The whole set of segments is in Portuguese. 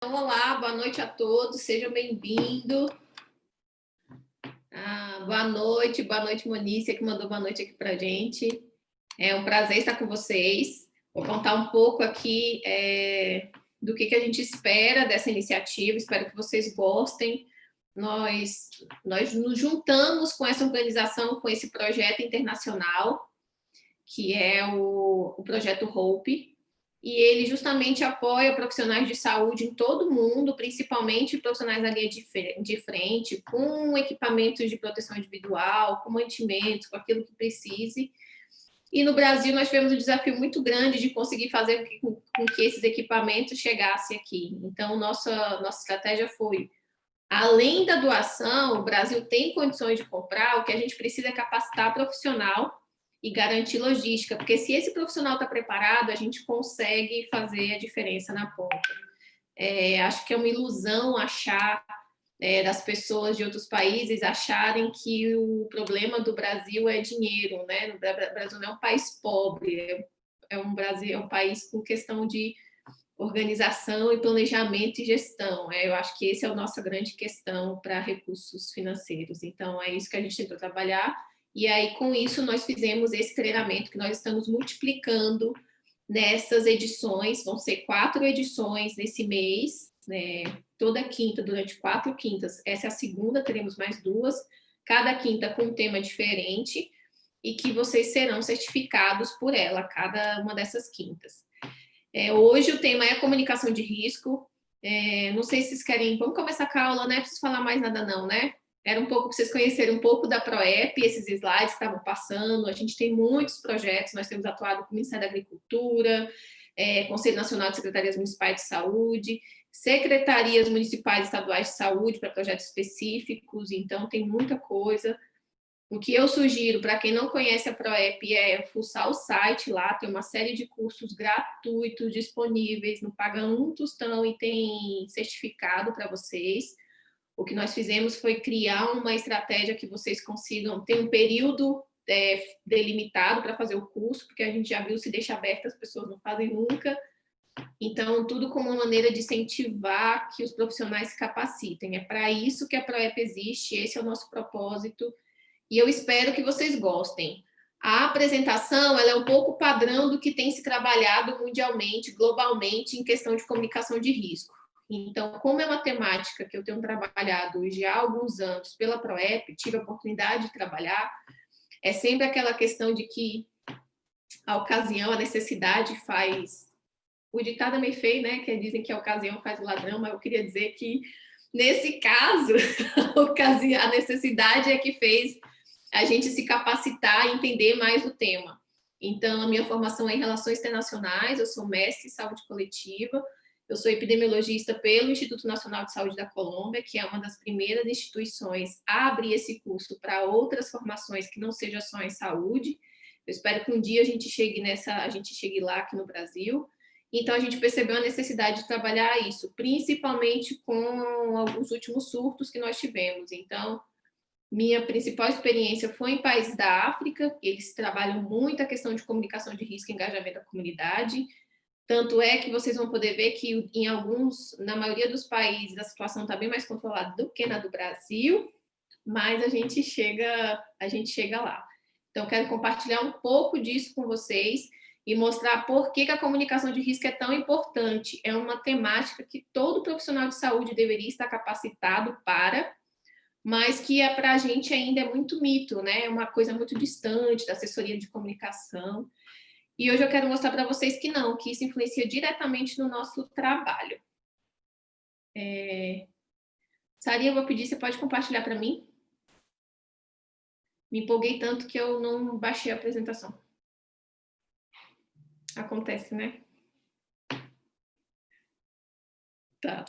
Olá, boa noite a todos, sejam bem-vindos. Boa noite, Monícia, que mandou boa noite aqui para a gente. É um prazer estar com vocês. Vou contar um pouco aqui do que a gente espera dessa iniciativa, espero que vocês gostem. Nós nos juntamos com essa organização, com esse projeto internacional, que é o projeto Hope, e ele justamente apoia profissionais de saúde em todo o mundo, principalmente profissionais da linha de frente, com equipamentos de proteção individual, com mantimentos, com aquilo que precise. E no Brasil nós tivemos um desafio muito grande de conseguir fazer com que esses equipamentos chegassem aqui. Então, nossa estratégia foi, além da doação, o Brasil tem condições de comprar, o que a gente precisa é capacitar profissional e garantir logística, porque se esse profissional está preparado, a gente consegue fazer a diferença na ponta. Acho que é uma ilusão achar das pessoas de outros países acharem que o problema do Brasil é dinheiro, né? O Brasil não é um país pobre, é um país com questão de organização e planejamento e gestão. Eu acho que essa é a nossa grande questão para recursos financeiros. Então, é isso que a gente tentou trabalhar. E aí, com isso, nós fizemos esse treinamento que nós estamos multiplicando nessas edições. Vão ser 4 edições nesse mês, né? Toda quinta, durante 4 quintas. Essa é a segunda, teremos mais 2. Cada quinta com um tema diferente e que vocês serão certificados por ela, cada uma dessas quintas. Hoje o tema é comunicação de risco. Não sei se vocês querem... Vamos começar com a aula, né? Não preciso falar mais nada não, né? Era um pouco para vocês conhecerem um pouco da PROEP, esses slides que estavam passando. A gente tem muitos projetos, nós temos atuado com o Ministério da Agricultura, Conselho Nacional de Secretarias Municipais de Saúde, secretarias municipais e estaduais de saúde para projetos específicos, então tem muita coisa. O que eu sugiro para quem não conhece a PROEP é fuçar o site lá, tem uma série de cursos gratuitos disponíveis, não paga um tostão e tem certificado para vocês. O que nós fizemos foi criar uma estratégia que vocês consigam ter um período delimitado para fazer o curso, porque a gente já viu, se deixa aberto, as pessoas não fazem nunca. Então, tudo como uma maneira de incentivar que os profissionais se capacitem. É para isso que a PROEP existe, esse é o nosso propósito, e eu espero que vocês gostem. A apresentação ela é um pouco padrão do que tem se trabalhado mundialmente, globalmente, em questão de comunicação de risco. Então, como é uma temática que eu tenho trabalhado já há alguns anos pela PROEP, tive a oportunidade de trabalhar, é sempre aquela questão de que a ocasião, a necessidade faz... O ditado é meio feio, né? Que dizem que a ocasião faz o ladrão, mas eu queria dizer que, nesse caso, a necessidade é que fez a gente se capacitar e entender mais do tema. Então, a minha formação é em Relações Internacionais, eu sou mestre em Saúde Coletiva, eu sou epidemiologista pelo Instituto Nacional de Saúde da Colômbia, que é uma das primeiras instituições a abrir esse curso para outras formações que não seja só em saúde. Eu espero que um dia a gente chegue lá aqui no Brasil. Então, a gente percebeu a necessidade de trabalhar isso, principalmente com alguns últimos surtos que nós tivemos. Então, minha principal experiência foi em países da África, eles trabalham muito a questão de comunicação de risco e engajamento da comunidade, tanto é que vocês vão poder ver que na maioria dos países, a situação está bem mais controlada do que na do Brasil, mas a gente chega lá. Então, quero compartilhar um pouco disso com vocês e mostrar por que a comunicação de risco é tão importante. É uma temática que todo profissional de saúde deveria estar capacitado para, mas que para a gente ainda é muito mito, né? É uma coisa muito distante da assessoria de comunicação. E hoje eu quero mostrar para vocês que não, que isso influencia diretamente no nosso trabalho. Saria, eu vou pedir, você pode compartilhar para mim? Me empolguei tanto que eu não baixei a apresentação. Acontece, né? Tá.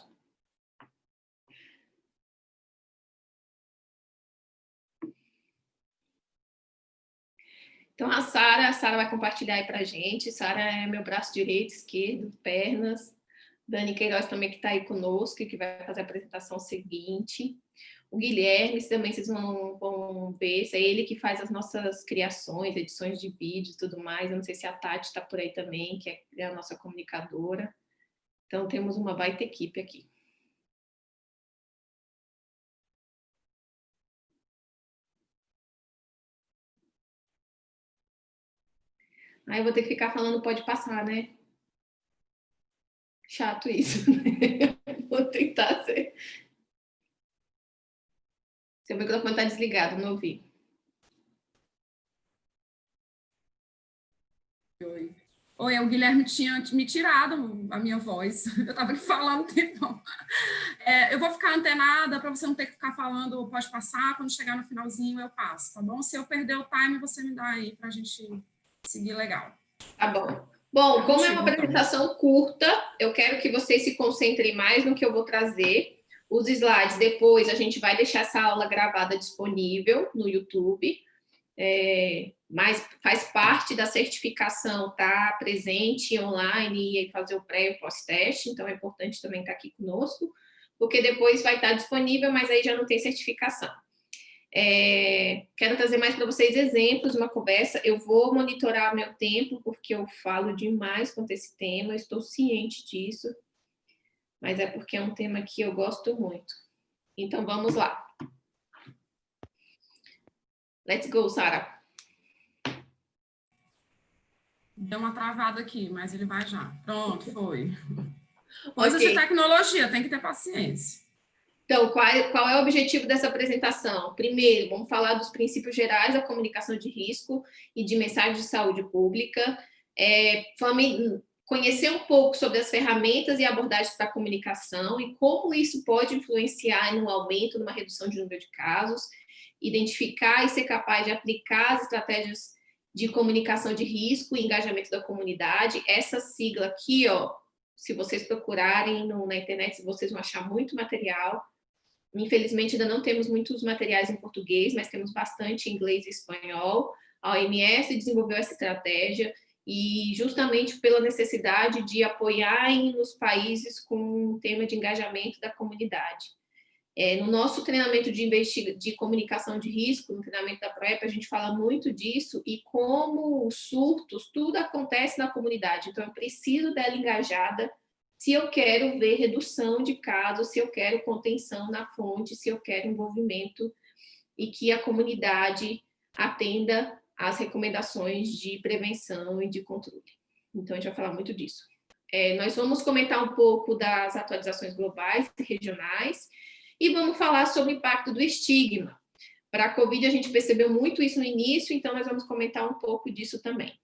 Então, a Sara vai compartilhar aí para a gente. Sara é meu braço direito, esquerdo, pernas. Dani Queiroz também que está aí conosco, que vai fazer a apresentação seguinte. O Guilherme, também vocês vão ver, é ele que faz as nossas criações, edições de vídeos e tudo mais. Eu não sei se a Tati está por aí também, que é a nossa comunicadora. Então, temos uma baita equipe aqui. Aí eu vou ter que ficar falando pode passar, né? Chato isso, né? Vou tentar ser. Seu microfone está desligado, não ouvi. Oi, o Guilherme tinha me tirado a minha voz. Eu estava falando tempão. Eu vou ficar antenada para você não ter que ficar falando pode passar, quando chegar no finalzinho eu passo, tá bom? Se eu perder o time, você me dá aí para a gente seguir legal. Tá bom. Bom, como é uma apresentação curta, eu quero que vocês se concentrem mais no que eu vou trazer. Os slides, depois, a gente vai deixar essa aula gravada disponível no YouTube. Mas faz parte da certificação estar presente online e fazer o pré e o pós-teste, então é importante também estar aqui conosco, porque depois vai estar disponível, mas aí já não tem certificação. Quero trazer mais para vocês exemplos, uma conversa. Eu vou monitorar meu tempo, porque eu falo demais quanto a esse tema, estou ciente disso, mas é porque é um tema que eu gosto muito. Então, vamos lá. Let's go, Sara. Deu uma travada aqui, mas ele vai já. Pronto, foi. Coisa de tecnologia, tem que ter paciência. Então, qual é o objetivo dessa apresentação? Primeiro, vamos falar dos princípios gerais da comunicação de risco e de mensagem de saúde pública, conhecer um pouco sobre as ferramentas e abordagens para a comunicação e como isso pode influenciar no aumento, numa redução de número de casos, identificar e ser capaz de aplicar as estratégias de comunicação de risco e engajamento da comunidade. Essa sigla aqui, ó, se vocês procurarem na internet, vocês vão achar muito material. Infelizmente, ainda não temos muitos materiais em português, mas temos bastante em inglês e espanhol. A OMS desenvolveu essa estratégia e justamente pela necessidade de apoiarem nos países com o tema de engajamento da comunidade. No nosso treinamento de comunicação de risco, no treinamento da PrEP, a gente fala muito disso e como os surtos, tudo acontece na comunidade. Então, eu preciso dela engajada se eu quero ver redução de casos, se eu quero contenção na fonte, se eu quero envolvimento e que a comunidade atenda às recomendações de prevenção e de controle. Então, a gente vai falar muito disso. Nós vamos comentar um pouco das atualizações globais e regionais e vamos falar sobre o impacto do estigma. Para a Covid, a gente percebeu muito isso no início, então nós vamos comentar um pouco disso também.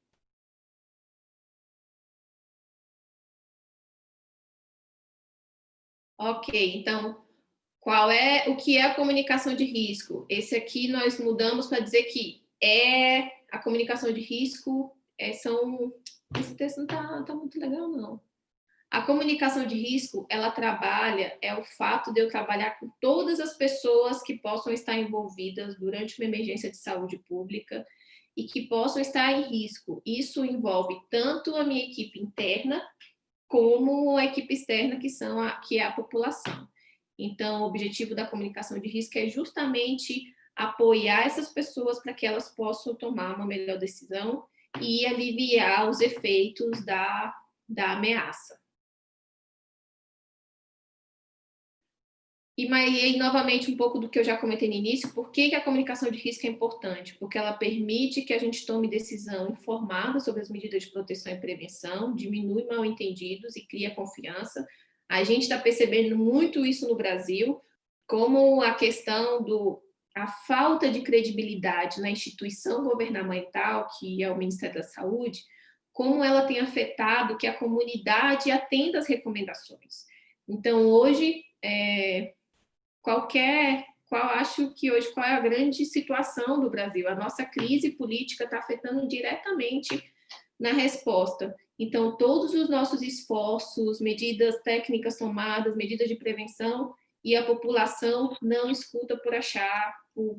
Ok, então, o que é a comunicação de risco? Esse aqui nós mudamos para dizer que a comunicação de risco, esse texto não está muito legal, não. A comunicação de risco, ela trabalha, o fato de eu trabalhar com todas as pessoas que possam estar envolvidas durante uma emergência de saúde pública e que possam estar em risco. Isso envolve tanto a minha equipe interna, como a equipe externa, que é a população. Então, o objetivo da comunicação de risco é justamente apoiar essas pessoas para que elas possam tomar uma melhor decisão e aliviar os efeitos da ameaça. E novamente, um pouco do que eu já comentei no início, por que a comunicação de risco é importante? Porque ela permite que a gente tome decisão informada sobre as medidas de proteção e prevenção, diminui mal-entendidos e cria confiança. A gente está percebendo muito isso no Brasil, como a questão a falta de credibilidade na instituição governamental, que é o Ministério da Saúde, como ela tem afetado que a comunidade atenda às recomendações. Então, hoje, acho que hoje qual é a grande situação do Brasil? A nossa crise política está afetando diretamente na resposta. Então, todos os nossos esforços, medidas técnicas tomadas, medidas de prevenção, e a população não escuta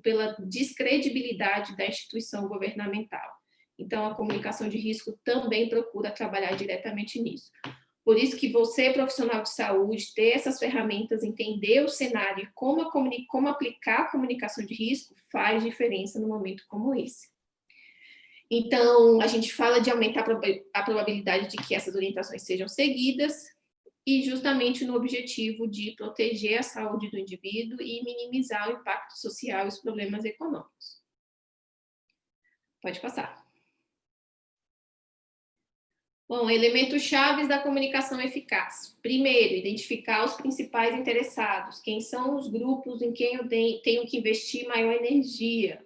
pela descredibilidade da instituição governamental. Então, a comunicação de risco também procura trabalhar diretamente nisso. Por isso que você, profissional de saúde, ter essas ferramentas, entender o cenário e como aplicar a comunicação de risco faz diferença num momento como esse. Então, a gente fala de aumentar a probabilidade de que essas orientações sejam seguidas e justamente no objetivo de proteger a saúde do indivíduo e minimizar o impacto social e os problemas econômicos. Pode passar. Bom, elementos chaves da comunicação eficaz. Primeiro, identificar os principais interessados. Quem são os grupos em quem eu tenho que investir maior energia?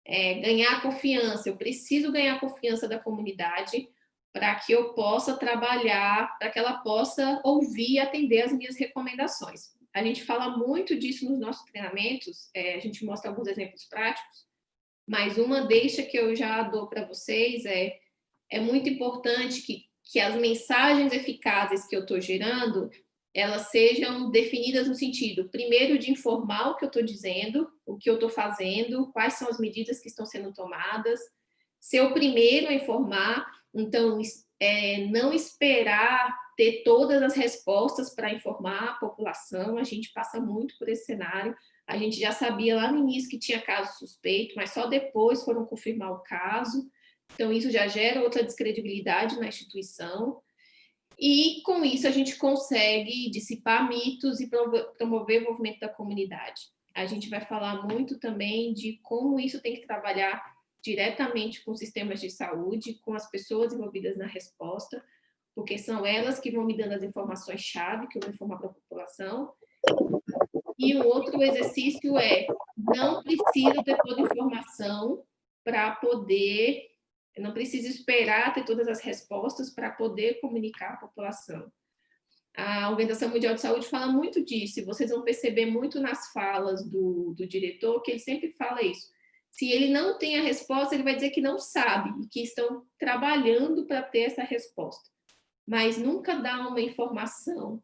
Ganhar confiança. Eu preciso ganhar confiança da comunidade para que eu possa trabalhar, para que ela possa ouvir e atender as minhas recomendações. A gente fala muito disso nos nossos treinamentos, a gente mostra alguns exemplos práticos, mas uma deixa que eu já dou para vocês é muito importante que as mensagens eficazes que eu estou gerando, elas sejam definidas no sentido, primeiro, de informar o que eu estou dizendo, o que eu estou fazendo, quais são as medidas que estão sendo tomadas, ser o primeiro a informar, então, não esperar ter todas as respostas para informar a população, a gente passa muito por esse cenário, a gente já sabia lá no início que tinha caso suspeito, mas só depois foram confirmar o caso, então isso já gera outra descredibilidade na instituição, e com isso a gente consegue dissipar mitos e promover o envolvimento da comunidade. A gente vai falar muito também de como isso tem que trabalhar diretamente com os sistemas de saúde, com as pessoas envolvidas na resposta, porque são elas que vão me dando as informações-chave que eu vou informar para a população. E o outro exercício não preciso ter toda a informação para poder, não preciso esperar ter todas as respostas para poder comunicar à população. A Organização Mundial de Saúde fala muito disso, e vocês vão perceber muito nas falas do diretor, que ele sempre fala isso. Se ele não tem a resposta, ele vai dizer que não sabe e que estão trabalhando para ter essa resposta. Mas nunca dá uma informação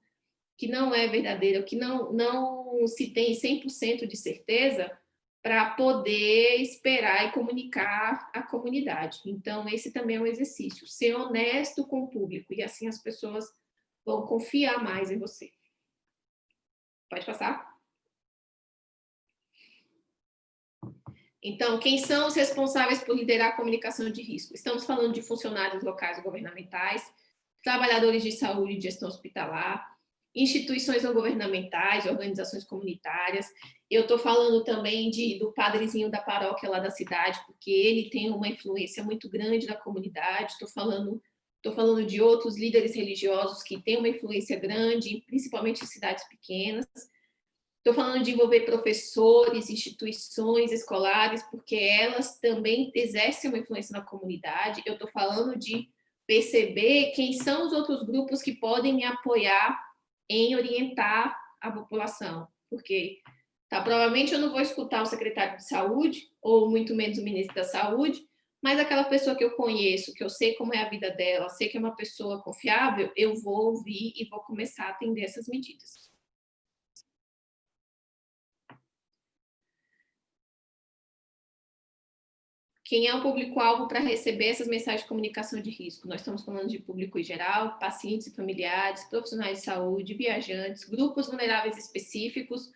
que não é verdadeira, que não se tem 100% de certeza para poder esperar e comunicar à comunidade. Então, esse também é um exercício, ser honesto com o público, e assim as pessoas vão confiar mais em você. Pode passar? Então, quem são os responsáveis por liderar a comunicação de risco? Estamos falando de funcionários locais governamentais, trabalhadores de saúde e gestão hospitalar, instituições não governamentais, organizações comunitárias. Eu estou falando também do padrezinho da paróquia lá da cidade, porque ele tem uma influência muito grande na comunidade. Estou falando de outros líderes religiosos que têm uma influência grande, principalmente em cidades pequenas. Estou falando de envolver professores, instituições escolares, porque elas também exercem uma influência na comunidade. Eu estou falando de perceber quem são os outros grupos que podem me apoiar em orientar a população, porque provavelmente eu não vou escutar o secretário de saúde, ou muito menos o ministro da saúde, mas aquela pessoa que eu conheço, que eu sei como é a vida dela, sei que é uma pessoa confiável, eu vou ouvir e vou começar a atender essas medidas. Quem é o público-alvo para receber essas mensagens de comunicação de risco? Nós estamos falando de público em geral, pacientes e familiares, profissionais de saúde, viajantes, grupos vulneráveis específicos,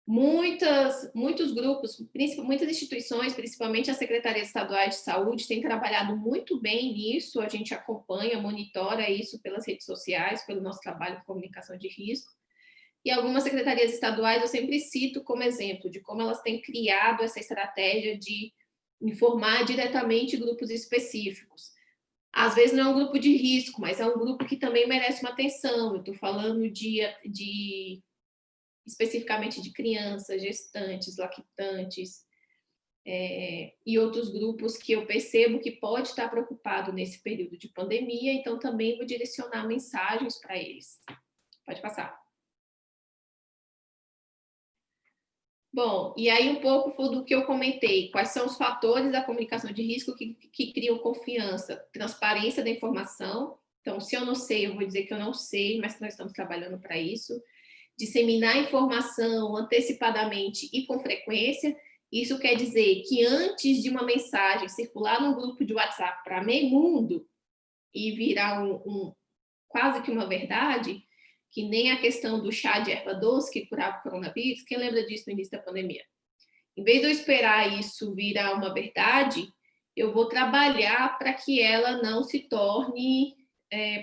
muitos grupos, muitas instituições, principalmente as secretarias estaduais de saúde, têm trabalhado muito bem nisso, a gente acompanha, monitora isso pelas redes sociais, pelo nosso trabalho de comunicação de risco, e algumas secretarias estaduais eu sempre cito como exemplo de como elas têm criado essa estratégia de informar diretamente grupos específicos. Às vezes não é um grupo de risco, mas é um grupo que também merece uma atenção. Eu estou falando especificamente de crianças, gestantes, lactantes, e outros grupos que eu percebo que pode estar preocupado nesse período de pandemia, então também vou direcionar mensagens para eles. Pode passar. Bom, e aí um pouco do que eu comentei, quais são os fatores da comunicação de risco que criam confiança? Transparência da informação, então se eu não sei, eu vou dizer que eu não sei, mas nós estamos trabalhando para isso. Disseminar informação antecipadamente e com frequência, isso quer dizer que antes de uma mensagem circular num grupo de WhatsApp para meio mundo e virar quase que uma verdade, que nem a questão do chá de erva doce que curava o coronavírus, quem lembra disso no início da pandemia? Em vez de eu esperar isso virar uma verdade, eu vou trabalhar para que ela não se torne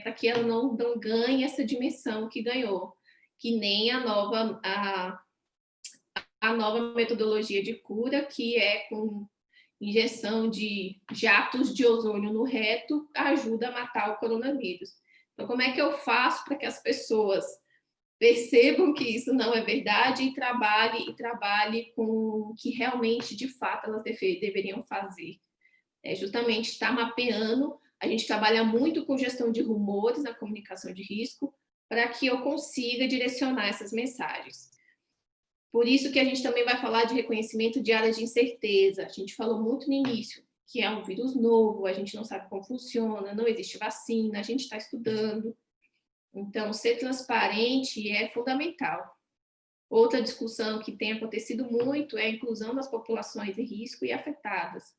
para que ela não ganhe essa dimensão que ganhou, que nem a nova metodologia de cura, que é com injeção de jatos de ozônio no reto, ajuda a matar o coronavírus. Então, como é que eu faço para que as pessoas percebam que isso não é verdade e trabalhe com o que realmente, de fato, elas deveriam fazer? Justamente estar mapeando. A gente trabalha muito com gestão de rumores na comunicação de risco para que eu consiga direcionar essas mensagens. Por isso que a gente também vai falar de reconhecimento de áreas de incerteza. A gente falou muito no início, que é um vírus novo, a gente não sabe como funciona, não existe vacina, a gente está estudando. Então, ser transparente é fundamental. Outra discussão que tem acontecido muito é a inclusão das populações em risco e afetadas.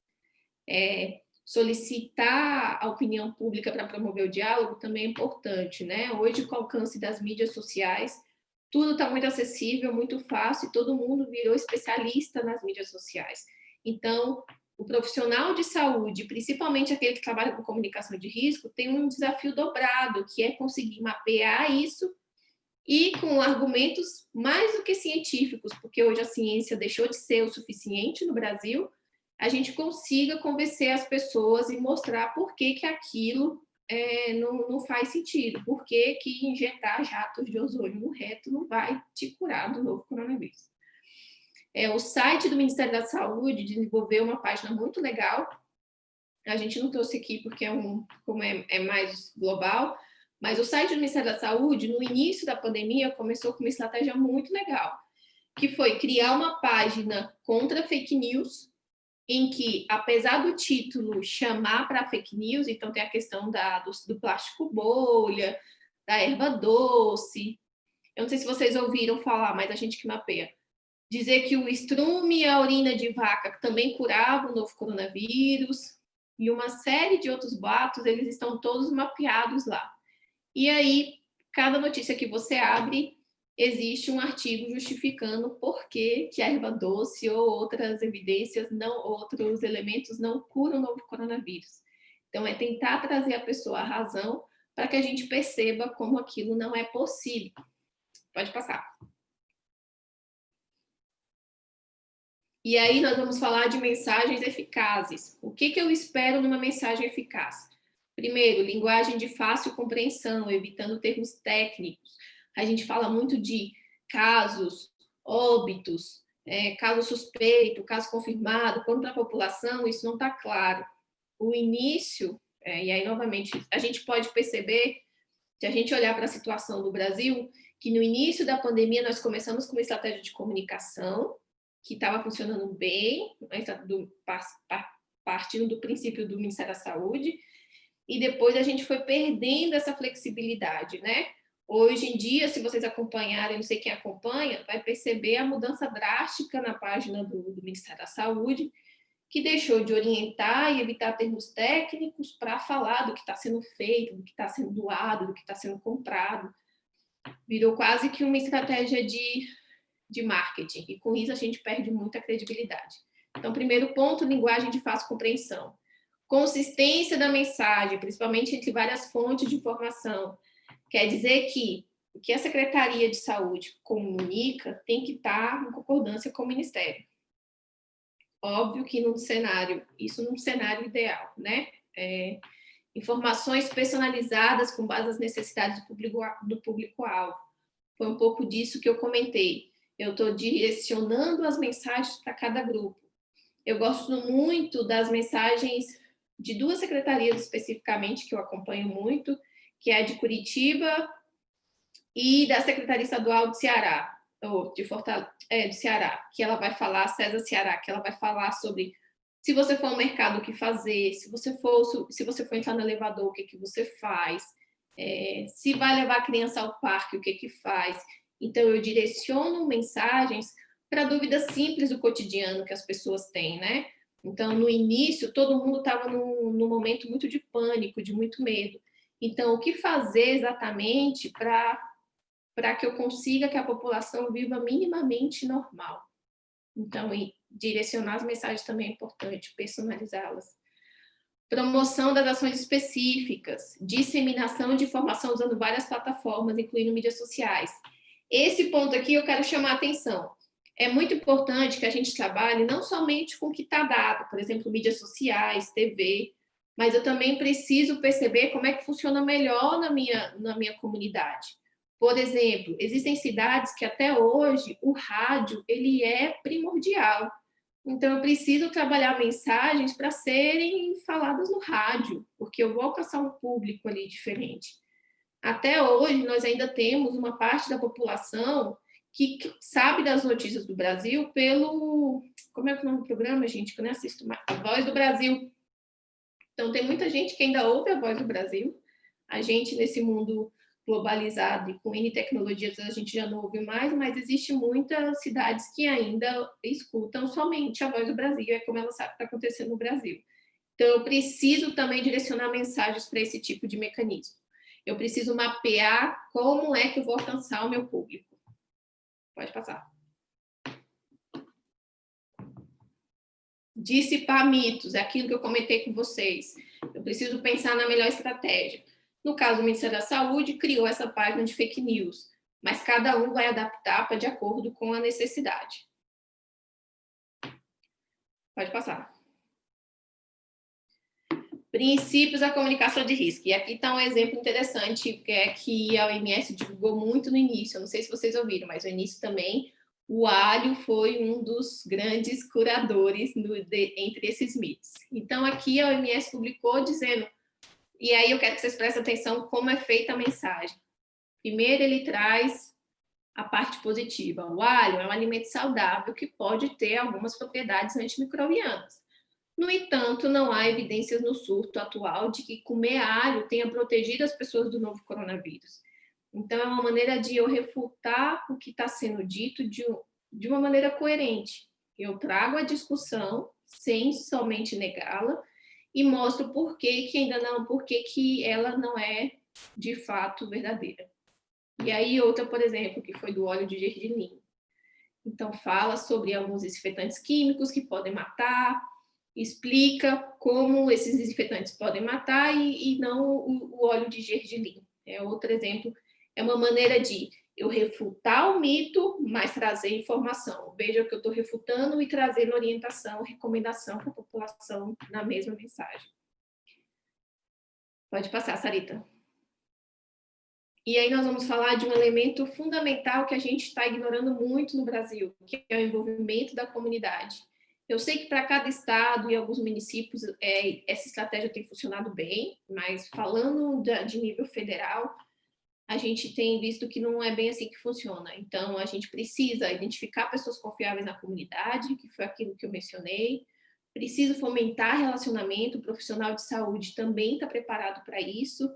Solicitar a opinião pública para promover o diálogo também é importante, né? Hoje, com o alcance das mídias sociais, tudo está muito acessível, muito fácil, e todo mundo virou especialista nas mídias sociais. Então, o profissional de saúde, principalmente aquele que trabalha com comunicação de risco, tem um desafio dobrado, que é conseguir mapear isso e com argumentos mais do que científicos, porque hoje a ciência deixou de ser o suficiente no Brasil, a gente consiga convencer as pessoas e mostrar por que aquilo não faz sentido, por que injetar jatos de ozônio no reto não vai te curar do novo coronavírus. O site do Ministério da Saúde desenvolveu uma página muito legal, a gente não trouxe aqui porque como é mais global, mas o site do Ministério da Saúde, no início da pandemia, começou com uma estratégia muito legal, que foi criar uma página contra fake news, em que, apesar do título chamar para fake news, então tem a questão do plástico bolha, da erva doce, eu não sei se vocês ouviram falar, mas a gente que mapeia, dizer que o estrume e a urina de vaca também curavam o novo coronavírus, e uma série de outros boatos, eles estão todos mapeados lá. E aí, cada notícia que você abre, existe um artigo justificando por que a erva doce ou outras evidências, outros elementos não curam o novo coronavírus. Então, é tentar trazer a pessoa à razão para que a gente perceba como aquilo não é possível. Pode passar. E aí nós vamos falar de mensagens eficazes. O que eu espero numa mensagem eficaz? Primeiro, linguagem de fácil compreensão, evitando termos técnicos. A gente fala muito de casos, óbitos, caso suspeito, caso confirmado. Quando para a população isso não está claro. O início, e aí novamente, a gente pode perceber, se a gente olhar para a situação do Brasil, que no início da pandemia nós começamos com uma estratégia de comunicação, que estava funcionando bem, partindo do princípio do Ministério da Saúde, e depois a gente foi perdendo essa flexibilidade, né? Hoje em dia, se vocês acompanharem, não sei quem acompanha, vai perceber a mudança drástica na página do Ministério da Saúde, que deixou de orientar e evitar termos técnicos para falar do que está sendo feito, do que está sendo doado, do que está sendo comprado. Virou quase que uma estratégia de marketing, e com isso a gente perde muita credibilidade. Então, primeiro ponto, linguagem de fácil compreensão. Consistência da mensagem, principalmente entre várias fontes de informação. Quer dizer que o que a Secretaria de Saúde comunica tem que estar em concordância com o Ministério. Óbvio que num cenário ideal, né? Informações personalizadas com base nas necessidades do público-alvo. Foi um pouco disso que eu comentei. Eu estou direcionando as mensagens para cada grupo. Eu gosto muito das mensagens de duas secretarias especificamente, que eu acompanho muito, que é a de Curitiba e da Secretaria Estadual de Ceará, ou de Fortaleza, de Ceará, que ela vai falar, César Ceará, que ela vai falar sobre se você for ao mercado, o que fazer, se você for entrar no elevador, o que você faz, se vai levar a criança ao parque, o que faz. Então, eu direciono mensagens para dúvidas simples do cotidiano que as pessoas têm, né? Então, no início, todo mundo estava num momento muito de pânico, de muito medo. Então, o que fazer exatamente para que eu consiga que a população viva minimamente normal? Então, direcionar as mensagens também é importante, personalizá-las. promoção das ações específicas, disseminação de informação usando várias plataformas, incluindo mídias sociais. Esse ponto aqui eu quero chamar a atenção. É muito importante que a gente trabalhe não somente com o que está dado, por exemplo, mídias sociais, TV, mas eu também preciso perceber como é que funciona melhor na minha comunidade. Por exemplo, existem cidades que até hoje o rádio ele é primordial. Então, eu preciso trabalhar mensagens para serem faladas no rádio, porque eu vou alcançar um público ali diferente. Até hoje, nós ainda temos uma parte da população que sabe das notícias do Brasil pelo... Como é que é o nome do programa, gente? Que eu nem assisto mais. A Voz do Brasil. Então, tem muita gente que ainda ouve a Voz do Brasil. A gente, nesse mundo globalizado e com N tecnologias, a gente já não ouve mais, mas existe muitas cidades que ainda escutam somente a Voz do Brasil, é como ela sabe o que está acontecendo no Brasil. Então, eu preciso também direcionar mensagens para esse tipo de mecanismo. Eu preciso mapear como é que eu vou alcançar o meu público. Pode passar. Dissipar mitos, é aquilo que eu comentei com vocês. Eu preciso pensar na melhor estratégia. No caso, o Ministério da Saúde criou essa página de fake news, mas cada um vai adaptar de acordo com a necessidade. Pode passar. Princípios da comunicação de risco. E aqui está um exemplo interessante, que é que a OMS divulgou muito no início. Eu não sei se vocês ouviram, mas no início também, o alho foi um dos grandes curadores entre esses mitos. Então, aqui a OMS publicou dizendo... E aí eu quero que vocês prestem atenção como é feita a mensagem. Primeiro, ele traz a parte positiva. O alho é um alimento saudável que pode ter algumas propriedades antimicrobianas. No entanto, não há evidências no surto atual de que comer alho tenha protegido as pessoas do novo coronavírus. Então, é uma maneira de eu refutar o que está sendo dito de uma maneira coerente. Eu trago a discussão sem somente negá-la, e mostro por que ela não é de fato verdadeira. E aí outra, por exemplo, que foi do óleo de gergelim. Então fala sobre alguns desinfetantes químicos que podem matar, explica como esses desinfetantes podem matar e não o óleo de gergelim. É outro exemplo, é uma maneira de eu refutar o mito, mas trazer informação. Veja que eu estou refutando e trazendo orientação, recomendação para a população na mesma mensagem. Pode passar, Sarita. E aí nós vamos falar de um elemento fundamental que a gente está ignorando muito no Brasil, que é o envolvimento da comunidade. Eu sei que para cada estado e alguns municípios essa estratégia tem funcionado bem, mas falando de nível federal, a gente tem visto que não é bem assim que funciona. Então, a gente precisa identificar pessoas confiáveis na comunidade, que foi aquilo que eu mencionei, precisa fomentar relacionamento, o profissional de saúde também está preparado para isso.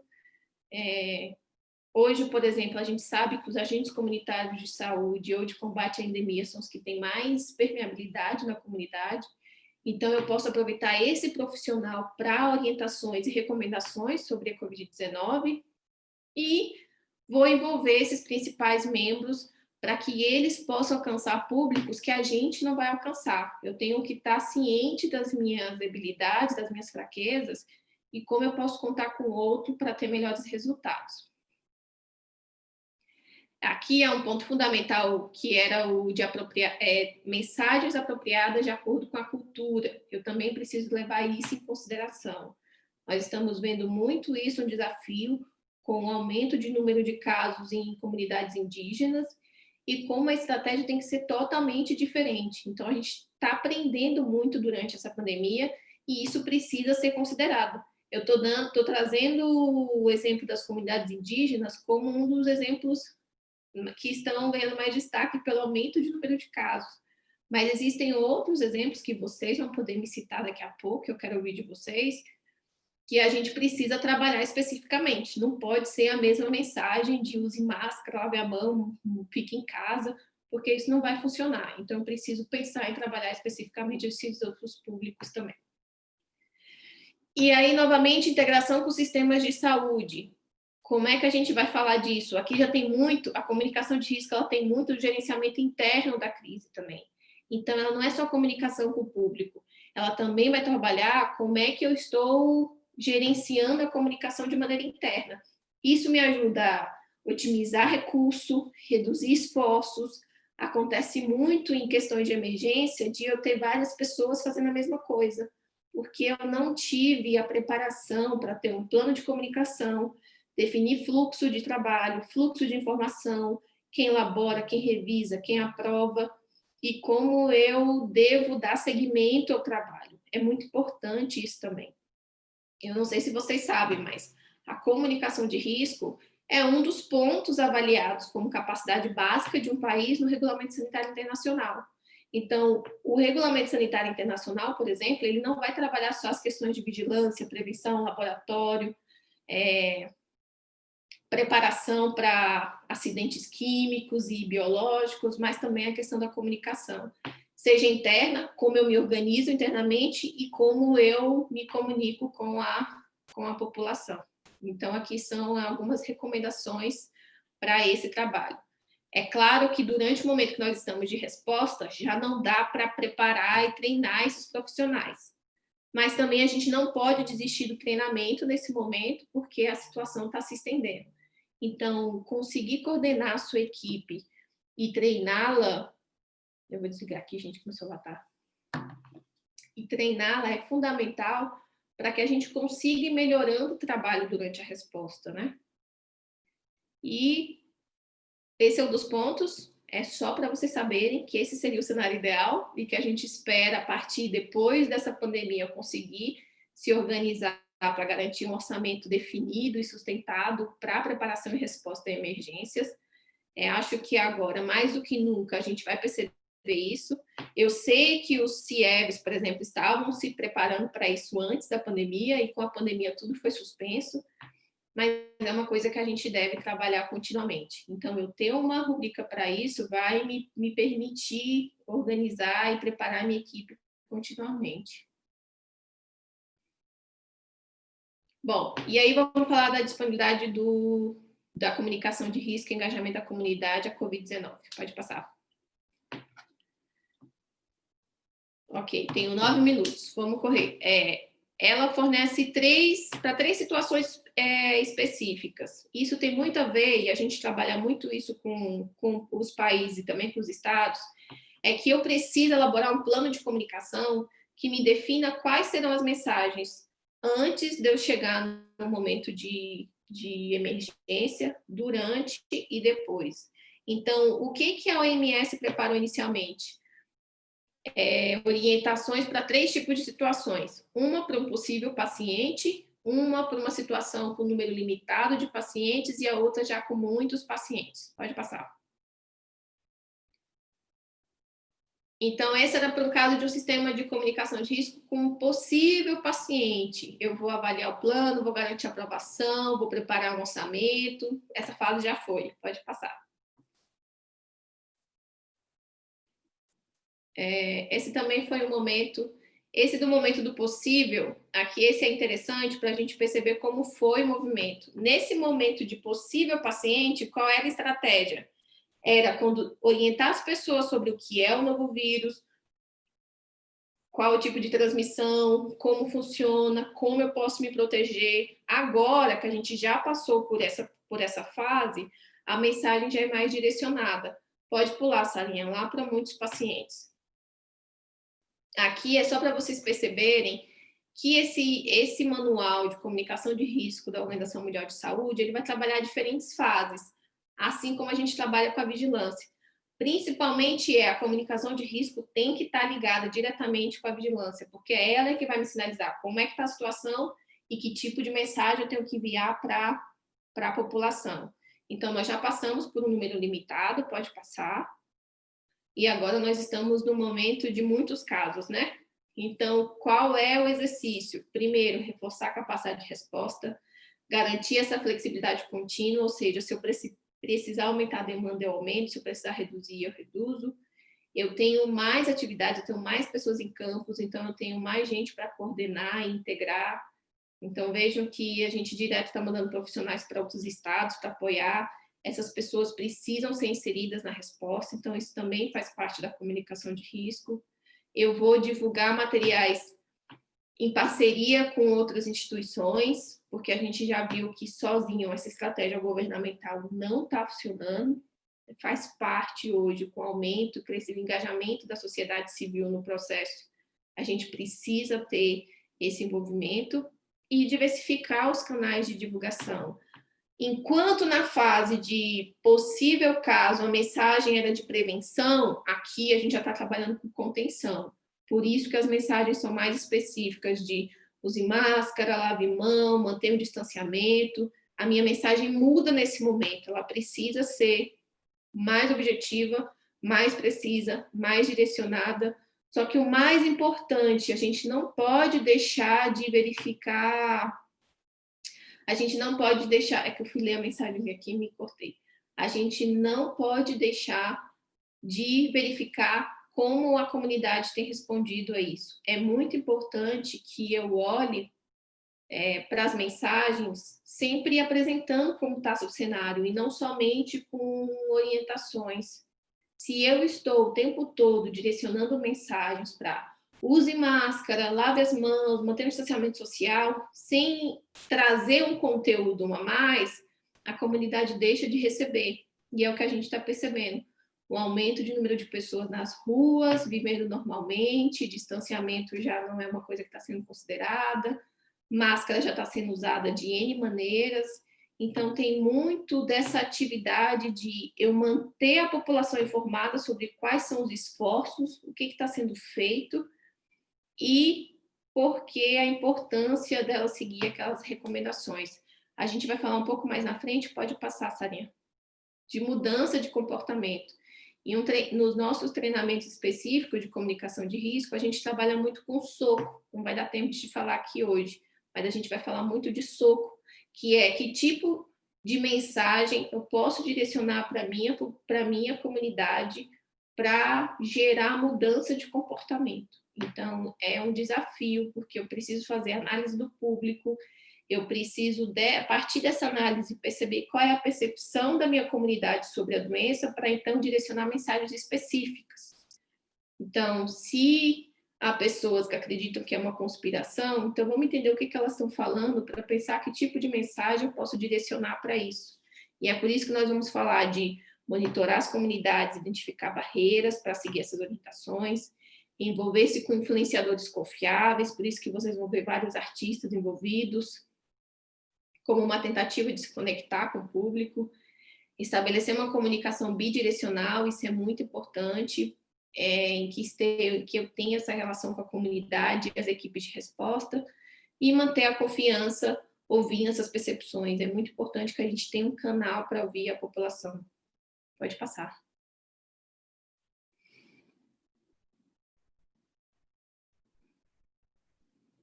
Hoje, por exemplo, a gente sabe que os agentes comunitários de saúde ou de combate à endemia são os que têm mais permeabilidade na comunidade. Então, eu posso aproveitar esse profissional para orientações e recomendações sobre a Covid-19 e vou envolver esses principais membros para que eles possam alcançar públicos que a gente não vai alcançar. Eu tenho que estar ciente das minhas debilidades, das minhas fraquezas e como eu posso contar com o outro para ter melhores resultados. Aqui é um ponto fundamental, que era o de mensagens apropriadas de acordo com a cultura. Eu também preciso levar isso em consideração. Nós estamos vendo muito isso, um desafio, com o aumento de número de casos em comunidades indígenas, e como a estratégia tem que ser totalmente diferente. Então, a gente está aprendendo muito durante essa pandemia, e isso precisa ser considerado. Eu estou trazendo o exemplo das comunidades indígenas como um dos exemplos que estão ganhando mais destaque pelo aumento de número de casos. Mas existem outros exemplos que vocês vão poder me citar daqui a pouco, que eu quero ouvir de vocês, que a gente precisa trabalhar especificamente. Não pode ser a mesma mensagem de use máscara, lave a mão, fique em casa, porque isso não vai funcionar. Então, eu preciso pensar em trabalhar especificamente esses outros públicos também. E aí, novamente, integração com sistemas de saúde. Como é que a gente vai falar disso? Aqui já tem muito, a comunicação de risco, ela tem muito o gerenciamento interno da crise também. Então, ela não é só comunicação com o público, ela também vai trabalhar como é que eu estou gerenciando a comunicação de maneira interna. Isso me ajuda a otimizar recurso, reduzir esforços. Acontece muito em questões de emergência de eu ter várias pessoas fazendo a mesma coisa, porque eu não tive a preparação para ter um plano de comunicação, definir fluxo de trabalho, fluxo de informação, quem elabora, quem revisa, quem aprova, e como eu devo dar seguimento ao trabalho. É muito importante isso também. Eu não sei se vocês sabem, mas a comunicação de risco é um dos pontos avaliados como capacidade básica de um país no Regulamento Sanitário Internacional. Então, o Regulamento Sanitário Internacional, por exemplo, ele não vai trabalhar só as questões de vigilância, prevenção, laboratório, preparação para acidentes químicos e biológicos, mas também a questão da comunicação, seja interna, como eu me organizo internamente e como eu me comunico com a população. Então, aqui são algumas recomendações para esse trabalho. É claro que durante o momento que nós estamos de resposta, já não dá para preparar e treinar esses profissionais. Mas também a gente não pode desistir do treinamento nesse momento, porque a situação está se estendendo. Então, conseguir coordenar a sua equipe e treiná-la, eu vou desligar aqui, gente, que meu celular tá. E treiná-la é fundamental para que a gente consiga ir melhorando o trabalho durante a resposta, né? E esse é um dos pontos, é só para vocês saberem que esse seria o cenário ideal e que a gente espera, a partir depois dessa pandemia, conseguir se organizar para garantir um orçamento definido e sustentado para a preparação e resposta a emergências. Acho que agora, mais do que nunca, a gente vai perceber isso. Eu sei que os CIEVs, por exemplo, estavam se preparando para isso antes da pandemia, e com a pandemia tudo foi suspenso, mas é uma coisa que a gente deve trabalhar continuamente. Então, eu ter uma rubrica para isso vai me permitir organizar e preparar a minha equipe continuamente. Bom, e aí vamos falar da disponibilidade da comunicação de risco e engajamento da comunidade à Covid-19. Pode passar. Ok, tenho 9 minutos, vamos correr. Ela fornece para três situações específicas. Isso tem muito a ver, e a gente trabalha muito isso com os países e também com os estados, é que eu preciso elaborar um plano de comunicação que me defina quais serão as mensagens antes de eu chegar no momento de emergência, durante e depois. Então, o que a OMS preparou inicialmente? Orientações para 3 tipos de situações. Uma para um possível paciente, uma para uma situação com número limitado de pacientes e a outra já com muitos pacientes. Pode passar. Então, esse era para o caso de um sistema de comunicação de risco com um possível paciente. Eu vou avaliar o plano, vou garantir a aprovação, vou preparar um orçamento. Essa fase já foi, pode passar. Esse também foi um momento, esse do momento do possível, aqui esse é interessante para a gente perceber como foi o movimento. Nesse momento de possível paciente, qual era a estratégia? Era orientar as pessoas sobre o que é o novo vírus, qual o tipo de transmissão, como funciona, como eu posso me proteger. Agora que a gente já passou por essa fase, a mensagem já é mais direcionada. Pode pular, Sarinha, lá para muitos pacientes. Aqui é só para vocês perceberem que esse manual de comunicação de risco da Organização Mundial de Saúde, ele vai trabalhar diferentes fases, assim como a gente trabalha com a vigilância. Principalmente a comunicação de risco tem que estar ligada diretamente com a vigilância, porque é ela que vai me sinalizar como é que está a situação e que tipo de mensagem eu tenho que enviar para a população. Então, nós já passamos por um número limitado, pode passar, e agora nós estamos no momento de muitos casos, né? Então, qual é o exercício? Primeiro, reforçar a capacidade de resposta, garantir essa flexibilidade contínua, ou seja, se eu precisar aumentar a demanda, eu aumento, se eu precisar reduzir, eu reduzo. Eu tenho mais atividades, eu tenho mais pessoas em campos, então eu tenho mais gente para coordenar e integrar. Então, vejam que a gente direto está mandando profissionais para outros estados para apoiar. Essas pessoas precisam ser inseridas na resposta, então isso também faz parte da comunicação de risco. eu vou divulgar materiais em parceria com outras instituições, porque a gente já viu que sozinho essa estratégia governamental não está funcionando. Faz parte hoje, com o aumento, crescimento, engajamento da sociedade civil no processo, a gente precisa ter esse envolvimento e diversificar os canais de divulgação. Enquanto na fase de possível caso a mensagem era de prevenção, aqui a gente já está trabalhando com contenção. Por isso que as mensagens são mais específicas de use máscara, lave mão, mantenha o distanciamento. A minha mensagem muda nesse momento, ela precisa ser mais objetiva, mais precisa, mais direcionada. Só que o mais importante, a gente não pode deixar de verificar. A gente não pode deixar. É que eu fui ler a mensagem aqui e me cortei. A gente não pode deixar de verificar como a comunidade tem respondido a isso. É muito importante que eu olhe para as mensagens, sempre apresentando como está o cenário, e não somente com orientações. Se eu estou o tempo todo direcionando mensagens para use máscara, lave as mãos, mantenha o distanciamento social, sem trazer um conteúdo a mais, a comunidade deixa de receber. E é o que a gente está percebendo. O aumento de número de pessoas nas ruas, vivendo normalmente, distanciamento já não é uma coisa que está sendo considerada, máscara já está sendo usada de N maneiras. Então, tem muito dessa atividade de eu manter a população informada sobre quais são os esforços, o que está sendo feito e por que a importância dela seguir aquelas recomendações. A gente vai falar um pouco mais na frente, pode passar, Sarinha, de mudança de comportamento. E nos nossos treinamentos específicos de comunicação de risco, a gente trabalha muito com soco, não vai dar tempo de falar aqui hoje, mas a gente vai falar muito de soco, que é que tipo de mensagem eu posso direcionar para a minha comunidade para gerar mudança de comportamento. Então, é um desafio, porque eu preciso fazer análise do público, eu preciso, a partir dessa análise, perceber qual é a percepção da minha comunidade sobre a doença, para então direcionar mensagens específicas. Então, se há pessoas que acreditam que é uma conspiração, então vamos entender o que elas estão falando para pensar que tipo de mensagem eu posso direcionar para isso. E é por isso que nós vamos falar de monitorar as comunidades, identificar barreiras para seguir essas orientações, envolver-se com influenciadores confiáveis, por isso que vocês vão ver vários artistas envolvidos, como uma tentativa de se conectar com o público, estabelecer uma comunicação bidirecional, isso é muito importante, em que eu tenha essa relação com a comunidade e as equipes de resposta, e manter a confiança ouvindo essas percepções. É muito importante que a gente tenha um canal para ouvir a população. Pode passar.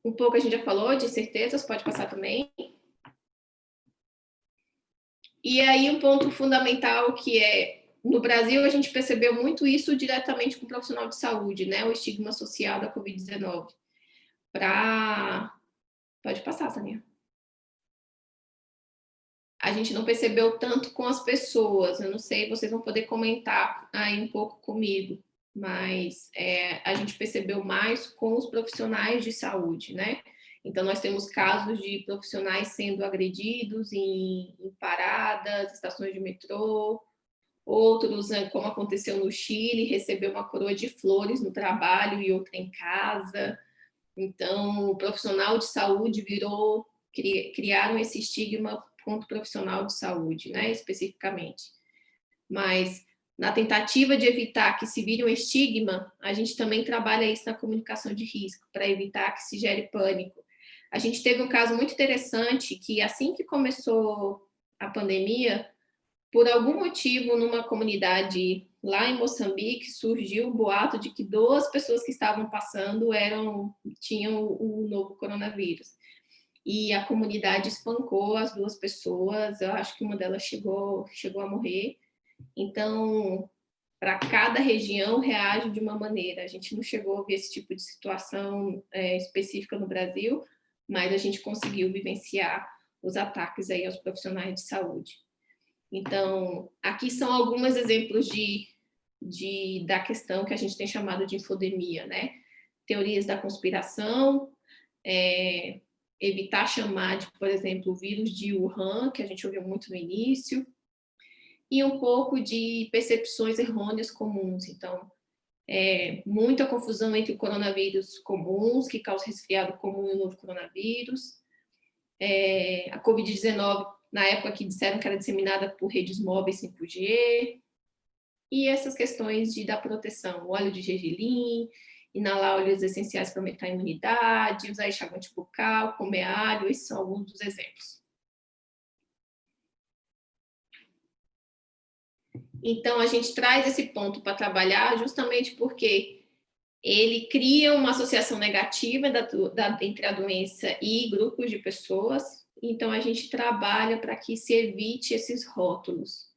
Um pouco a gente já falou de certezas, pode passar também. E aí um ponto fundamental que é, no Brasil a gente percebeu muito isso diretamente com o profissional de saúde, né? O estigma social da Covid-19. Pode passar, Samir. A gente não percebeu tanto com as pessoas, eu não sei, vocês vão poder comentar aí um pouco comigo, mas a gente percebeu mais com os profissionais de saúde, né? Então, nós temos casos de profissionais sendo agredidos em paradas, estações de metrô, outros, como aconteceu no Chile, recebeu uma coroa de flores no trabalho e outra em casa. Então, o profissional de saúde criaram esse estigma contra o profissional de saúde, né, especificamente. Mas, na tentativa de evitar que se vire um estigma, a gente também trabalha isso na comunicação de risco, para evitar que se gere pânico. A gente teve um caso muito interessante que, assim que começou a pandemia, por algum motivo, numa comunidade lá em Moçambique, surgiu o boato de que 2 pessoas que estavam passando tinham o novo coronavírus. E a comunidade espancou as 2 pessoas, eu acho que uma delas chegou a morrer. Então, para cada região reage de uma maneira. A gente não chegou a ver esse tipo de situação específica no Brasil, mas a gente conseguiu vivenciar os ataques aí aos profissionais de saúde. Então, aqui são alguns exemplos de da questão que a gente tem chamado de infodemia, né? Teorias da conspiração, evitar chamar de, por exemplo, o vírus de Wuhan, que a gente ouviu muito no início, e um pouco de percepções errôneas comuns. Então, muita confusão entre o coronavírus comuns, que causa resfriado comum e o novo coronavírus. A Covid-19, na época que disseram que era disseminada por redes móveis 5G. E essas questões da proteção, o óleo de gergelim, inalar óleos essenciais para aumentar a imunidade, usar enxaguante bucal, comer alho, esses são alguns dos exemplos. Então, a gente traz esse ponto para trabalhar justamente porque ele cria uma associação negativa entre a doença e grupos de pessoas. Então, a gente trabalha para que se evite esses rótulos.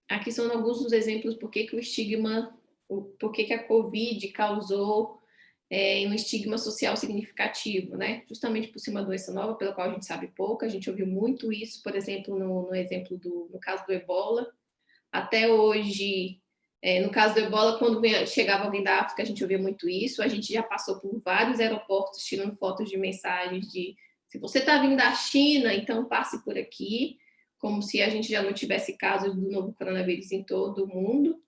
Aqui são alguns dos exemplos por que o estigma, por que a Covid causou um estigma social significativo, né? Justamente por ser uma doença nova, pela qual a gente sabe pouco. A gente ouviu muito isso, por exemplo, no caso do Ebola. Até hoje, no caso do Ebola, quando chegava alguém da África, a gente ouvia muito isso. A gente já passou por vários aeroportos tirando fotos de mensagens de se você está vindo da China, então passe por aqui, como se a gente já não tivesse casos do novo coronavírus em todo o mundo.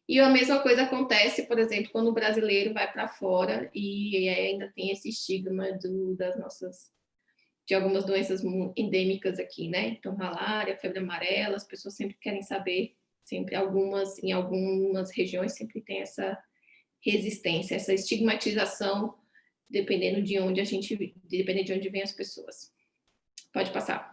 E a mesma coisa acontece, por exemplo, quando o brasileiro vai para fora e ainda tem esse estigma de algumas doenças endêmicas aqui, né? Então, malária, febre amarela, as pessoas sempre querem saber, sempre em algumas regiões sempre tem essa resistência, essa estigmatização, dependendo de onde vêm as pessoas. Pode passar.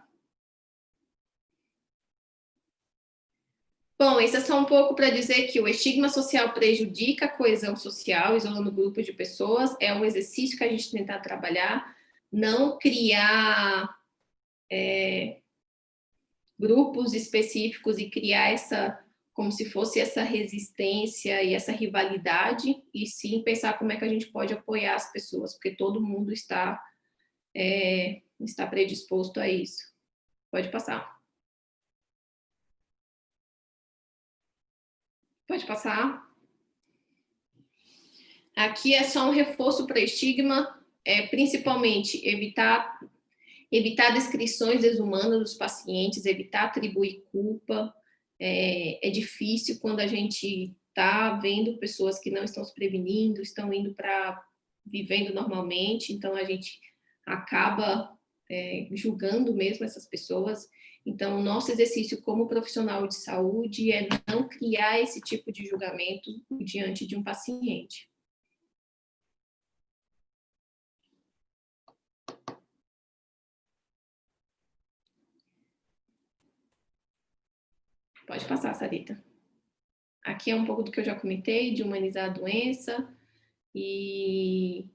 Bom, isso é só um pouco para dizer que o estigma social prejudica a coesão social, isolando grupos de pessoas. É um exercício que a gente tenta trabalhar, não criar grupos específicos e criar como se fosse essa resistência e essa rivalidade, e sim pensar como é que a gente pode apoiar as pessoas, porque todo mundo está predisposto a isso. Pode passar. Pode passar. Aqui é só um reforço para estigma, principalmente evitar descrições desumanas dos pacientes, evitar atribuir culpa. É difícil quando a gente está vendo pessoas que não estão se prevenindo, estão vivendo normalmente, então a gente acaba julgando mesmo essas pessoas. Então, o nosso exercício como profissional de saúde é não criar esse tipo de julgamento diante de um paciente. Pode passar, Sarita. Aqui é um pouco do que eu já comentei, de humanizar a doença e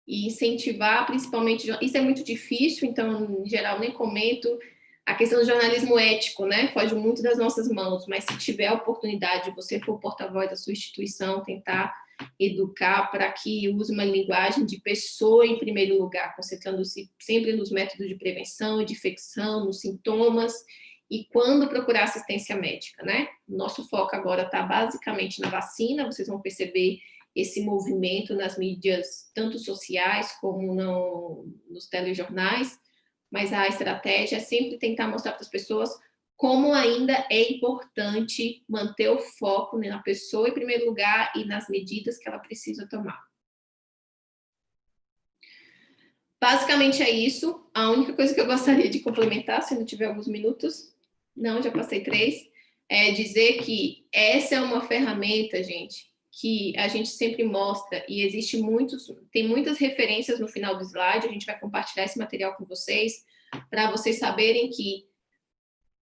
incentivar, principalmente... Isso é muito difícil, então, em geral, nem comento. A questão do jornalismo ético, né? Foge muito das nossas mãos, mas se tiver a oportunidade, você for porta-voz da sua instituição, tentar educar para que use uma linguagem de pessoa em primeiro lugar, concentrando-se sempre nos métodos de prevenção, de infecção, nos sintomas, e quando procurar assistência médica, né? Nosso foco agora está basicamente na vacina, vocês vão perceber esse movimento nas mídias, tanto sociais como nos telejornais, mas a estratégia é sempre tentar mostrar para as pessoas como ainda é importante manter o foco na pessoa em primeiro lugar e nas medidas que ela precisa tomar. Basicamente é isso. A única coisa que eu gostaria de complementar, se não tiver alguns minutos, não, já passei 3, é dizer que essa é uma ferramenta, gente, que a gente sempre mostra e tem muitas referências no final do slide, a gente vai compartilhar esse material com vocês, para vocês saberem que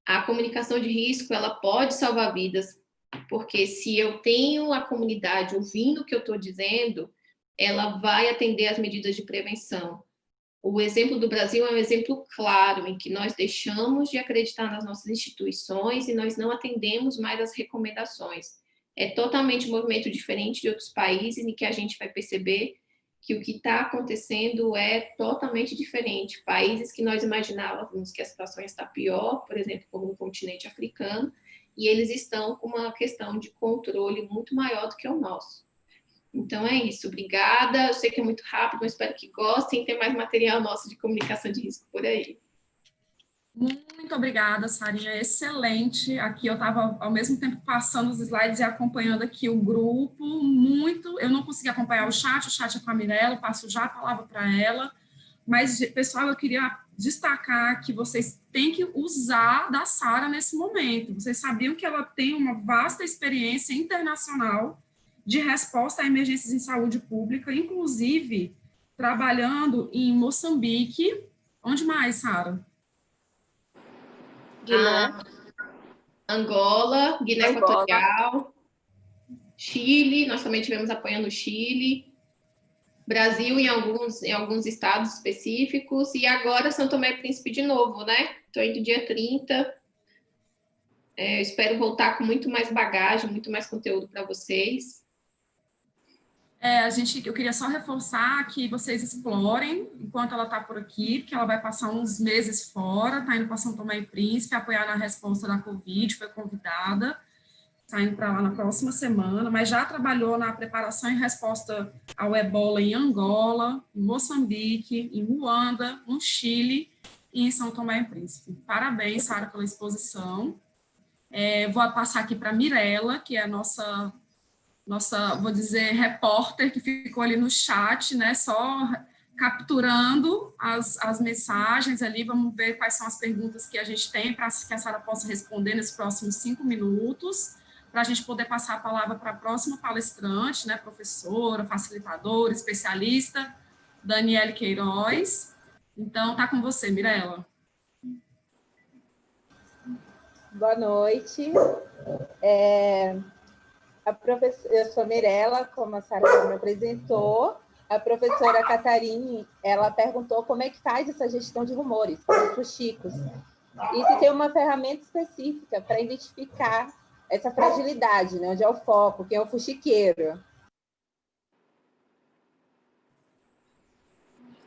a comunicação de risco, ela pode salvar vidas, porque se eu tenho a comunidade ouvindo o que eu estou dizendo, ela vai atender às medidas de prevenção. O exemplo do Brasil é um exemplo claro em que nós deixamos de acreditar nas nossas instituições e nós não atendemos mais às recomendações. É totalmente um movimento diferente de outros países em que a gente vai perceber que o que está acontecendo é totalmente diferente. Países que nós imaginávamos que a situação está pior, por exemplo, como no continente africano, e eles estão com uma questão de controle muito maior do que o nosso. Então é isso, obrigada. Eu sei que é muito rápido, mas espero que gostem. Tem mais material nosso de comunicação de risco por aí. Muito obrigada, Sarinha, excelente. Aqui eu estava, ao mesmo tempo, passando os slides e acompanhando aqui o grupo, muito. Eu não consegui acompanhar o chat é com a Mirella, passo já a palavra para ela. Mas, pessoal, eu queria destacar que vocês têm que usar da Sara nesse momento. Vocês sabiam que ela tem uma vasta experiência internacional de resposta a emergências em saúde pública, inclusive trabalhando em Moçambique. Onde mais, Sara? Guiné. Angola, Guiné Equatorial, Chile, nós também tivemos apoiando o Chile, Brasil em alguns estados específicos, e agora São Tomé e Príncipe de novo, né? Estou indo dia 30. Eu espero voltar com muito mais bagagem, muito mais conteúdo para vocês. Eu queria só reforçar que vocês explorem enquanto ela está por aqui, porque ela vai passar uns meses fora, está indo para São Tomé e Príncipe, apoiar na resposta da Covid, foi convidada, está indo para lá na próxima semana, mas já trabalhou na preparação e resposta ao ebola em Angola, em Moçambique, em Ruanda, no Chile e em São Tomé e Príncipe. Parabéns, Sara, pela exposição. Vou passar aqui para a Mirella, que é a nossa, vou dizer, repórter, que ficou ali no chat, né, só capturando as mensagens ali. Vamos ver quais são as perguntas que a gente tem para que a Sara possa responder nesses próximos 5 minutos, para a gente poder passar a palavra para a próxima palestrante, né, professora, facilitadora, especialista, Daniele Queiroz. Então, está com você, Mirella. Boa noite. Eu sou Mirella, como a Sara me apresentou. A professora Catarine, ela perguntou como é que faz essa gestão de rumores para os fuxicos. E se tem uma ferramenta específica para identificar essa fragilidade, né? Onde é o foco, quem é o fuxiqueiro.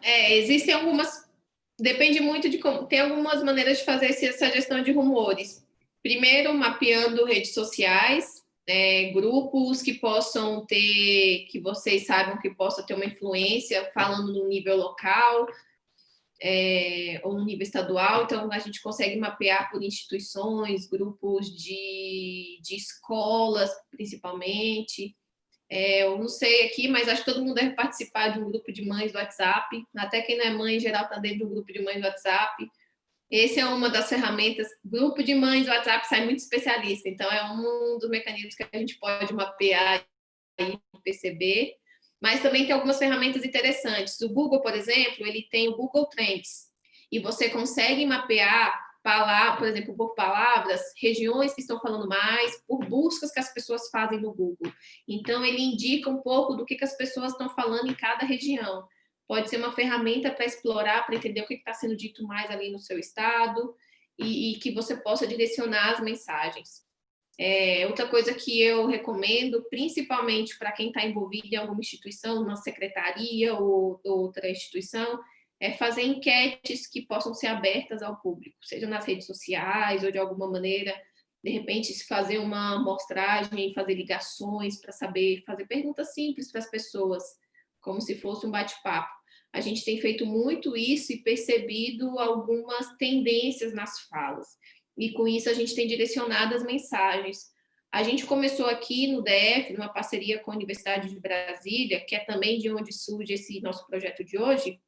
Existem algumas... Depende muito de como... Tem algumas maneiras de fazer essa gestão de rumores. Primeiro, mapeando redes sociais, grupos que possam ter, que vocês saibam que possa ter uma influência, falando no nível local, ou no nível estadual. Então, a gente consegue mapear por instituições, grupos de escolas, principalmente. Eu não sei aqui, mas acho que todo mundo deve participar de um grupo de mães do WhatsApp. Até quem não é mãe, em geral, está dentro de um grupo de mães do WhatsApp. Esse é uma das ferramentas. Grupo de mães do WhatsApp sai muito especialista, então é um dos mecanismos que a gente pode mapear e perceber. Mas também tem algumas ferramentas interessantes. O Google, por exemplo, ele tem o Google Trends, e você consegue mapear, por exemplo, por palavras, regiões que estão falando mais, por buscas que as pessoas fazem no Google. Então, ele indica um pouco do que as pessoas estão falando em cada região. Pode ser uma ferramenta para explorar, para entender o que está sendo dito mais ali no seu estado, e que você possa direcionar as mensagens. Outra coisa que eu recomendo, principalmente para quem está envolvido em alguma instituição, uma secretaria ou outra instituição, é fazer enquetes que possam ser abertas ao público, seja nas redes sociais ou de alguma maneira, de repente, fazer uma amostragem, fazer ligações para saber, fazer perguntas simples para as pessoas, como se fosse um bate-papo. A gente tem feito muito isso e percebido algumas tendências nas falas. E com isso a gente tem direcionado as mensagens. A gente começou aqui no DF, numa parceria com a Universidade de Brasília, que é também de onde surge esse nosso projeto de hoje,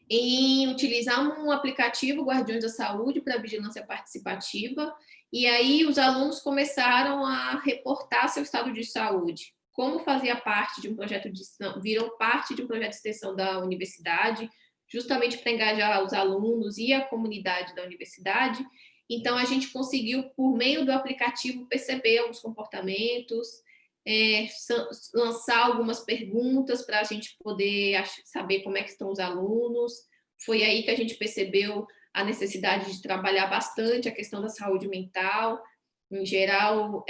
em utilizar um aplicativo Guardiões da Saúde para vigilância participativa, e aí os alunos começaram a reportar seu estado de saúde. Como fazia parte de um projeto de extensão, viram parte de um projeto de extensão da universidade, justamente para engajar os alunos e a comunidade da universidade. Então, a gente conseguiu, por meio do aplicativo, perceber alguns comportamentos, lançar algumas perguntas para a gente poder saber como é que estão os alunos. Foi aí que a gente percebeu a necessidade de trabalhar bastante a questão da saúde mental. Em geral,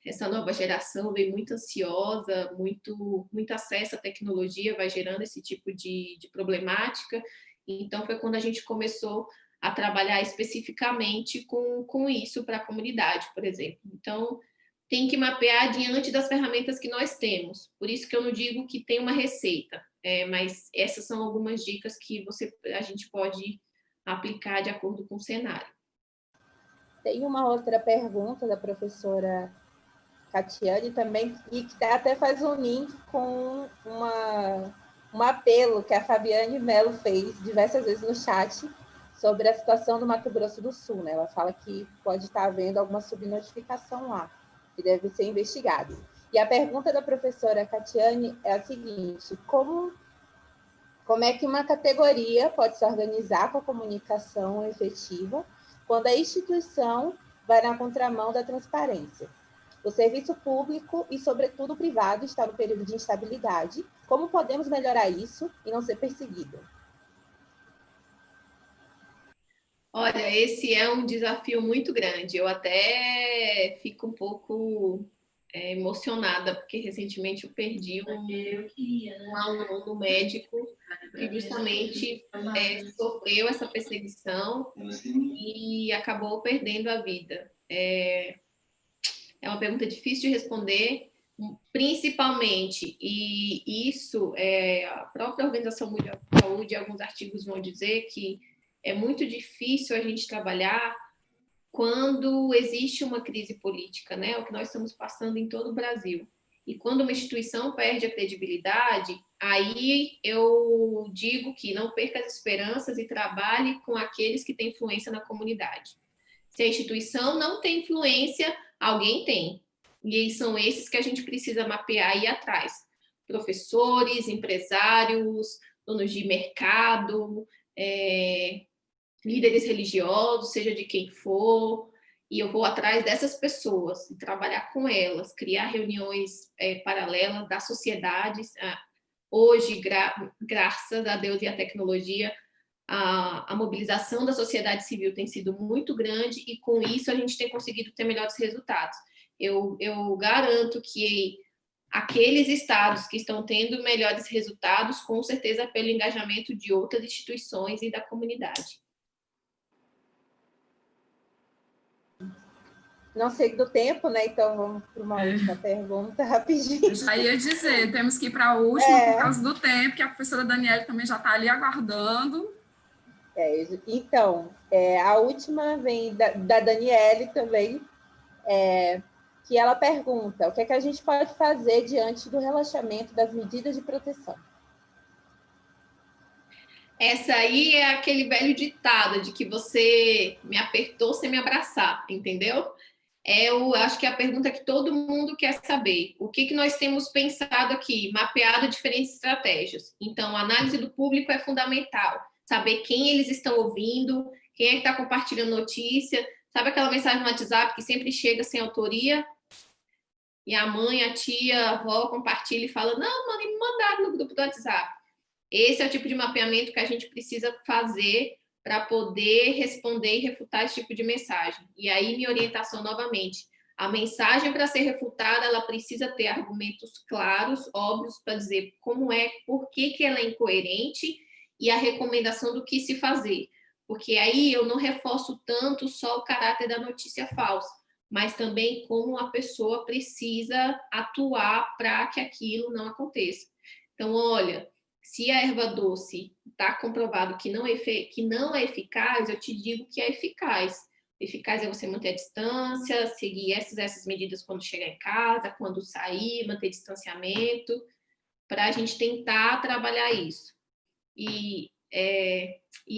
essa nova geração vem muito ansiosa, muito acesso à tecnologia vai gerando esse tipo de problemática. Então, foi quando a gente começou a trabalhar especificamente com isso para a comunidade, por exemplo. Então, tem que mapear diante das ferramentas que nós temos. Por isso que eu não digo que tem uma receita, mas essas são algumas dicas que a gente pode aplicar de acordo com o cenário. Tem uma outra pergunta da professora Catiane também, e que até faz um link com um apelo que a Fabiane Mello fez diversas vezes no chat sobre a situação do Mato Grosso do Sul, né? Ela fala que pode estar havendo alguma subnotificação lá, que deve ser investigado. E a pergunta da professora Catiane é a seguinte: como é que uma categoria pode se organizar com a comunicação efetiva quando a instituição vai na contramão da transparência? O serviço público e, sobretudo, o privado está no período de instabilidade. Como podemos melhorar isso e não ser perseguido? Olha, esse é um desafio muito grande. Eu até fico um pouco emocionada, porque recentemente eu perdi um aluno médico que justamente sofreu essa perseguição e acabou perdendo a vida. É uma pergunta difícil de responder, principalmente, e isso a própria Organização Mundial de Saúde, alguns artigos vão dizer que é muito difícil a gente trabalhar quando existe uma crise política, né? O que nós estamos passando em todo o Brasil. E quando uma instituição perde a credibilidade, aí eu digo que não perca as esperanças e trabalhe com aqueles que têm influência na comunidade. Se a instituição não tem influência, alguém tem. E são esses que a gente precisa mapear e ir atrás. Professores, empresários, donos de mercado, líderes religiosos, seja de quem for, e eu vou atrás dessas pessoas e trabalhar com elas, criar reuniões paralelas das sociedades. Hoje, graças a Deus e à tecnologia, a mobilização da sociedade civil tem sido muito grande e, com isso, a gente tem conseguido ter melhores resultados. Eu garanto que aqueles estados que estão tendo melhores resultados, com certeza, pelo engajamento de outras instituições e da comunidade. Não sei do tempo, né? Então vamos para uma última pergunta rapidinho. Eu já ia dizer, temos que ir para a última por causa do tempo, que a professora Daniele também já está ali aguardando. Então, a última vem da Daniele também, que ela pergunta: o que é que a gente pode fazer diante do relaxamento das medidas de proteção? Essa aí é aquele velho ditado de que você me apertou sem me abraçar, entendeu? Eu acho que é a pergunta que todo mundo quer saber. O que nós temos pensado aqui? Mapeado diferentes estratégias. Então, a análise do público é fundamental. Saber quem eles estão ouvindo, quem é que está compartilhando notícia. Sabe aquela mensagem no WhatsApp que sempre chega sem autoria? E a mãe, a tia, a avó compartilha e fala: não, mano, me mandaram no grupo do WhatsApp. Esse é o tipo de mapeamento que a gente precisa fazer para poder responder e refutar esse tipo de mensagem. E aí, minha orientação novamente: a mensagem, para ser refutada, ela precisa ter argumentos claros, óbvios, para dizer como por que ela é incoerente e a recomendação do que se fazer. Porque aí eu não reforço tanto só o caráter da notícia falsa, mas também como a pessoa precisa atuar para que aquilo não aconteça. Então, olha, se a erva doce está comprovado que não é eficaz, eu te digo que é eficaz. Eficaz é você manter a distância, seguir essas medidas quando chegar em casa, quando sair, manter distanciamento, para a gente tentar trabalhar isso. E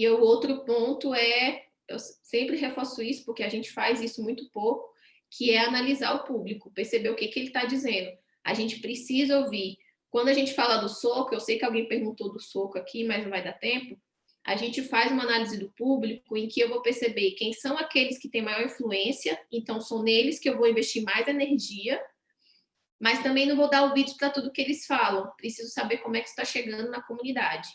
o outro ponto eu sempre reforço isso, porque a gente faz isso muito pouco, que é analisar o público, perceber o que ele está dizendo. A gente precisa ouvir. Quando a gente fala do soco, eu sei que alguém perguntou do soco aqui, mas não vai dar tempo, a gente faz uma análise do público em que eu vou perceber quem são aqueles que têm maior influência, então são neles que eu vou investir mais energia, mas também não vou dar ouvidos para tudo que eles falam, preciso saber como é que está chegando na comunidade.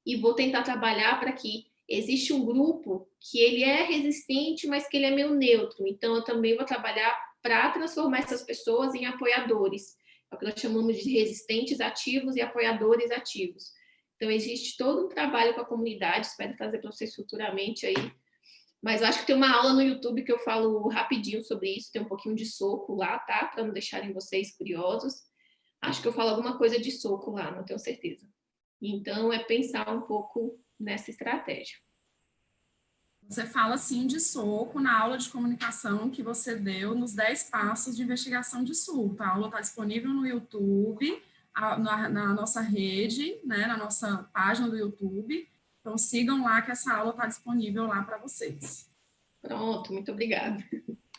E vou tentar trabalhar para que existe um grupo que ele é resistente, mas que ele é meio neutro. Então, eu também vou trabalhar para transformar essas pessoas em apoiadores. É o que nós chamamos de resistentes ativos e apoiadores ativos. Então, existe todo um trabalho com a comunidade, espero trazer para vocês futuramente aí. Mas eu acho que tem uma aula no YouTube que eu falo rapidinho sobre isso, tem um pouquinho de soco lá, tá? Para não deixarem vocês curiosos. Acho que eu falo alguma coisa de soco lá, não tenho certeza. Então, é pensar um pouco nessa estratégia. Você fala, sim, de soco na aula de comunicação que você deu nos 10 passos de investigação de surto. A aula está disponível no YouTube, na nossa rede, né, na nossa página do YouTube. Então, sigam lá que essa aula está disponível lá para vocês. Pronto, muito obrigada.